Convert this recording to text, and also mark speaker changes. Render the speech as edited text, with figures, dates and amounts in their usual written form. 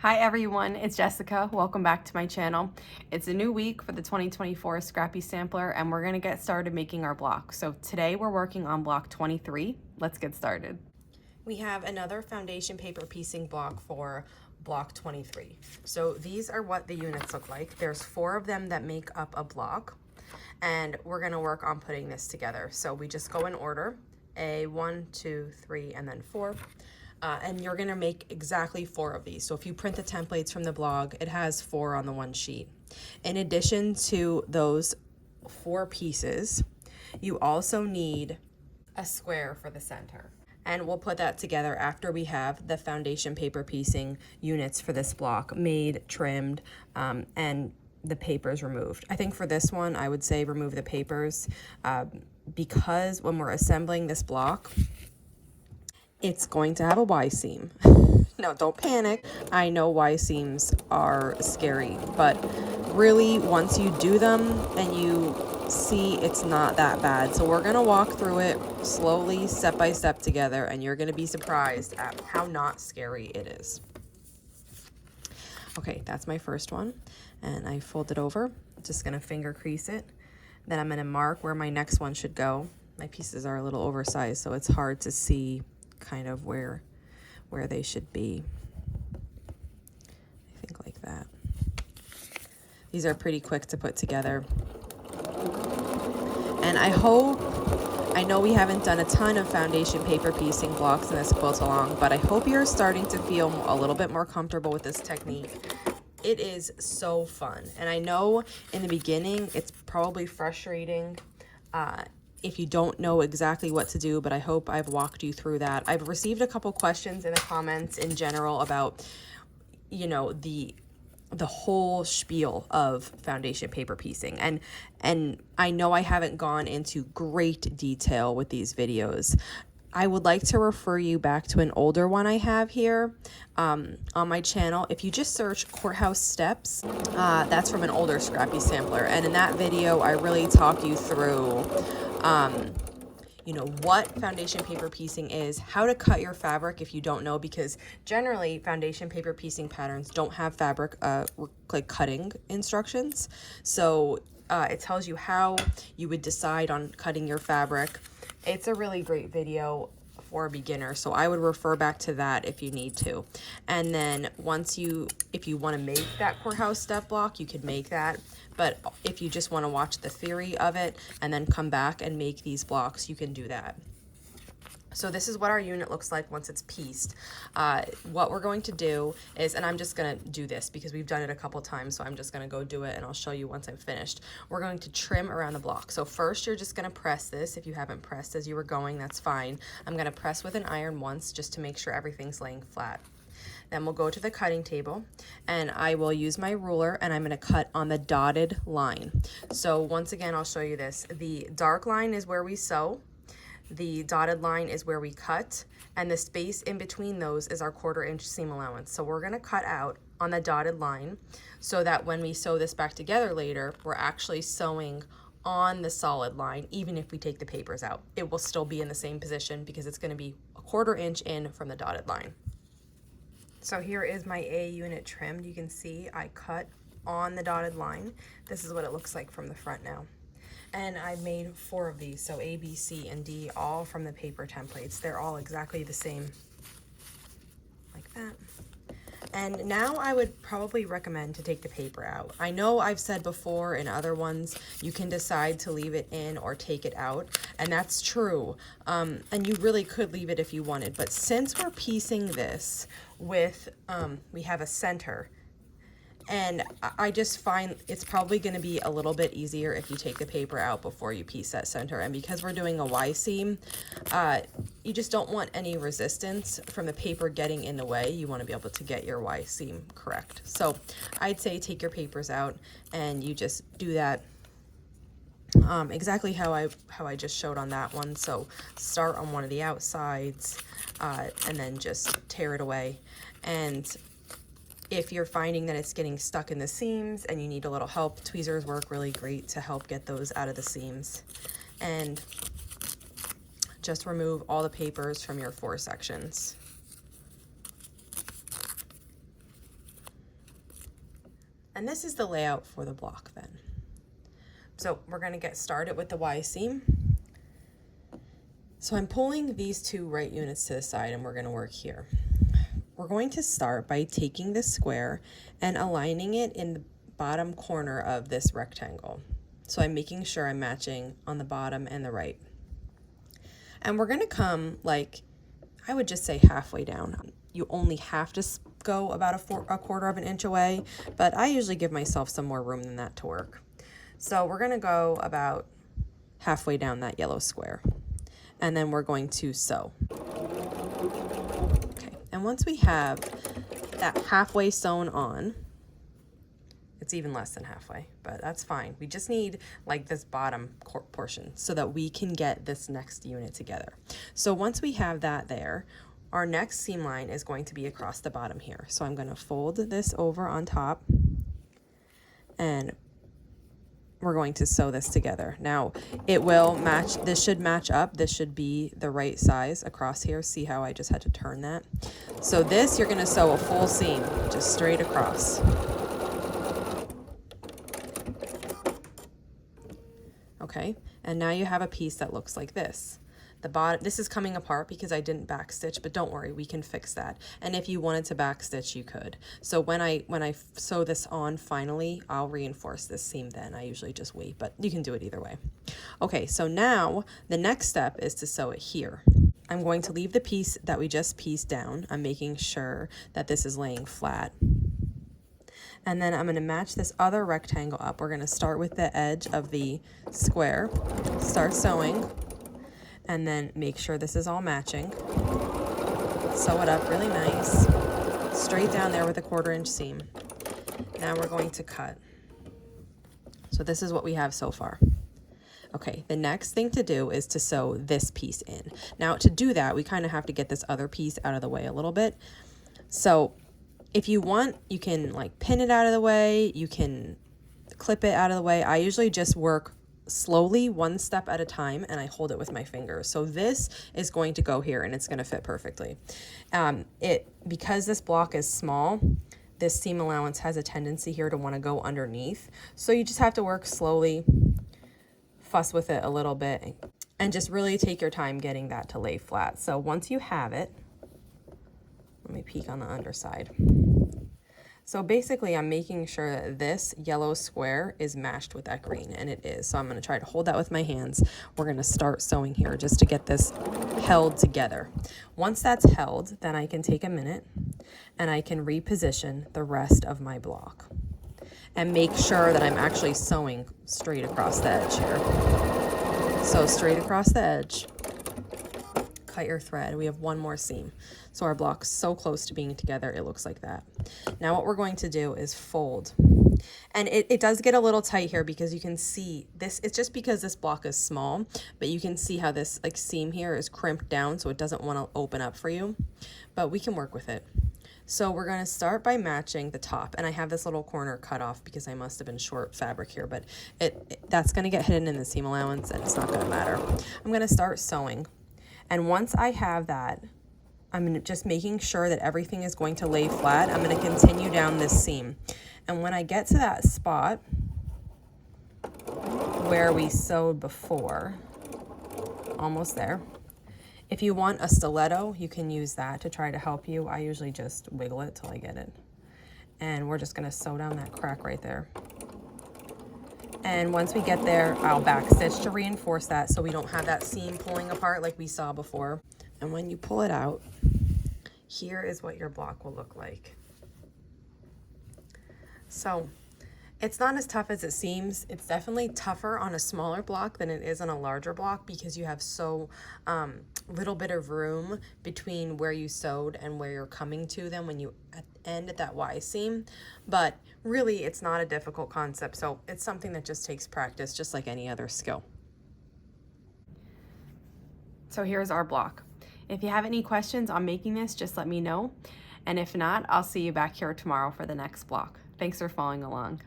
Speaker 1: Hi everyone, it's Jessica. Welcome back to my channel. It's a new week for the 2024 Scrappy Sampler and we're gonna get started making our block. So today we're working on block 23. Let's get started. We have another foundation paper piecing block for block 23. So these are what the units look like. There's 4 of them that make up a block and we're gonna work on putting this together. So we just go in order, A, 1, 2, 3, and then 4. And you're gonna make exactly 4 of these. So if you print the templates from the blog, it has 4 on the one sheet. In addition to those 4 pieces, you also need a square for the center. And we'll put that together after we have the foundation paper piecing units for this block made, trimmed, and the papers removed. I think for this one, I would say remove the papers because when we're assembling this block, it's going to have a Y-seam. No, don't panic. I know Y-seams are scary, but really once you do them and you see it's not that bad. So we're gonna walk through it slowly, step by step together, and you're gonna be surprised at how not scary it is. Okay, that's my first one. And I fold it over, just gonna finger crease it. Then I'm gonna mark where my next one should go. My pieces are a little oversized, so it's hard to see kind of where they should be. I think like that. These are pretty quick to put together. And I know we haven't done a ton of foundation paper piecing blocks in this quilt along, but I hope you're starting to feel a little bit more comfortable with this technique. It is so fun. And I know in the beginning it's probably frustrating if you don't know exactly what to do, but I hope I've walked you through that. I've received a couple questions in the comments in general about, you know, the whole spiel of foundation paper piecing. And I know I haven't gone into great detail with these videos. I would like to refer you back to an older one I have here on my channel. If you just search Courthouse Steps, that's from an older Scrappy Sampler. And in that video, I really talk you through you know, what foundation paper piecing is, how to cut your fabric if you don't know, because generally foundation paper piecing patterns don't have fabric like cutting instructions. So it tells you how you would decide on cutting your fabric. It's a really great video for a beginner, so I would refer back to that if you need to. And then if you want to make that courthouse step block, you could make that. But if you just want to watch the theory of it and then come back and make these blocks, you can do that. So this is what our unit looks like once it's pieced. What we're going to do is, and I'm just gonna do this because we've done it a couple times, so I'm just gonna go do it and I'll show you once I'm finished. We're going to trim around the block. So first you're just gonna press this. If you haven't pressed as you were going, that's fine. I'm gonna press with an iron once just to make sure everything's laying flat. Then we'll go to the cutting table and I will use my ruler and I'm gonna cut on the dotted line. So once again, I'll show you this. The dark line is where we sew. The dotted line is where we cut, and the space in between those is our 1/4 inch seam allowance. So we're gonna cut out on the dotted line so that when we sew this back together later, we're actually sewing on the solid line. Even if we take the papers out, it will still be in the same position because it's gonna be a 1/4 inch in from the dotted line. So here is my A unit trimmed. You can see I cut on the dotted line. This is what it looks like from the front now. And I made 4 of these, so A, B, C, and D, all from the paper templates. They're all exactly the same, like that. And now I would probably recommend to take the paper out. I know I've said before in other ones, you can decide to leave it in or take it out, and that's true. And you really could leave it if you wanted, but since we're piecing this with, we have a center, and I just find it's probably going to be a little bit easier if you take the paper out before you piece that center. And because we're doing a Y-seam, you just don't want any resistance from the paper getting in the way. You want to be able to get your Y-seam correct. So I'd say take your papers out and you just do that exactly how I just showed on that one. So start on one of the outsides and then just tear it away. And if you're finding that it's getting stuck in the seams and you need a little help, tweezers work really great to help get those out of the seams. And just remove all the papers from your 4 sections. And this is the layout for the block then. So we're going to get started with the Y seam. So I'm pulling these two right units to the side and we're going to work here. We're going to start by taking this square and aligning it in the bottom corner of this rectangle. So I'm making sure I'm matching on the bottom and the right. And we're going to come, like, I would just say halfway down. You only have to go about a quarter of an inch away, but I usually give myself some more room than that to work. So we're going to go about halfway down that yellow square, and then we're going to sew. Okay, and once we have that halfway sewn on, it's even less than halfway, but that's fine. We just need like this bottom portion so that we can get this next unit together. So once we have that there, our next seam line is going to be across the bottom here. So I'm going to fold this over on top and we're going to sew this together. Now it will match, this should match up. This should be the right size across here. See how I just had to turn that? So this, you're going to sew a full seam just straight across. Okay, and now you have a piece that looks like this. The bottom, this is coming apart because I didn't backstitch, but don't worry, we can fix that. And if you wanted to backstitch, you could. So when I sew this on finally, I'll reinforce this seam then. I usually just wait, but you can do it either way. Okay, so now the next step is to sew it here. I'm going to leave the piece that we just pieced down. I'm making sure that this is laying flat. And then I'm going to match this other rectangle up. We're going to start with the edge of the square, start sewing, and then make sure this is all matching. Sew it up really nice, straight down there with a 1/4 inch seam. Now we're going to cut. So this is what we have so far. Okay, the next thing to do is to sew this piece in. Now to do that, we kind of have to get this other piece out of the way a little bit. So if you want, you can like pin it out of the way, you can clip it out of the way. I usually just work slowly, one step at a time, and I hold it with my fingers. So this is going to go here and it's going to fit perfectly. Because this block is small, this seam allowance has a tendency here to want to go underneath. So you just have to work slowly, fuss with it a little bit, and just really take your time getting that to lay flat. So once you have it, let me peek on the underside. So basically I'm making sure that this yellow square is matched with that green, and it is. So I'm going to try to hold that with my hands. We're going to start sewing here just to get this held together. Once that's held, then I can take a minute and I can reposition the rest of my block and make sure that I'm actually sewing straight across the edge here. So straight across the edge. Cut your thread. We have one more seam. So our block's so close to being together, it looks like that. Now what we're going to do is fold. And it does get a little tight here because you can see this, it's just because this block is small, but you can see how this like seam here is crimped down, so it doesn't want to open up for you, but we can work with it. So we're going to start by matching the top, and I have this little corner cut off because I must have been short fabric here, but that's going to get hidden in the seam allowance and it's not going to matter. I'm going to start sewing. And once I have that, I'm just making sure that everything is going to lay flat. I'm going to continue down this seam. And when I get to that spot where we sewed before, almost there, if you want a stiletto, you can use that to try to help you. I usually just wiggle it till I get it. And we're just going to sew down that crack right there. And once we get there, I'll backstitch to reinforce that so we don't have that seam pulling apart like we saw before. And when you pull it out, here is what your block will look like. So it's not as tough as it seems. It's definitely tougher on a smaller block than it is on a larger block because you have so little bit of room between where you sewed and where you're coming to them when you end at that Y seam. But really, it's not a difficult concept. So it's something that just takes practice, just like any other skill. So here's our block. If you have any questions on making this, just let me know. And if not, I'll see you back here tomorrow for the next block. Thanks for following along.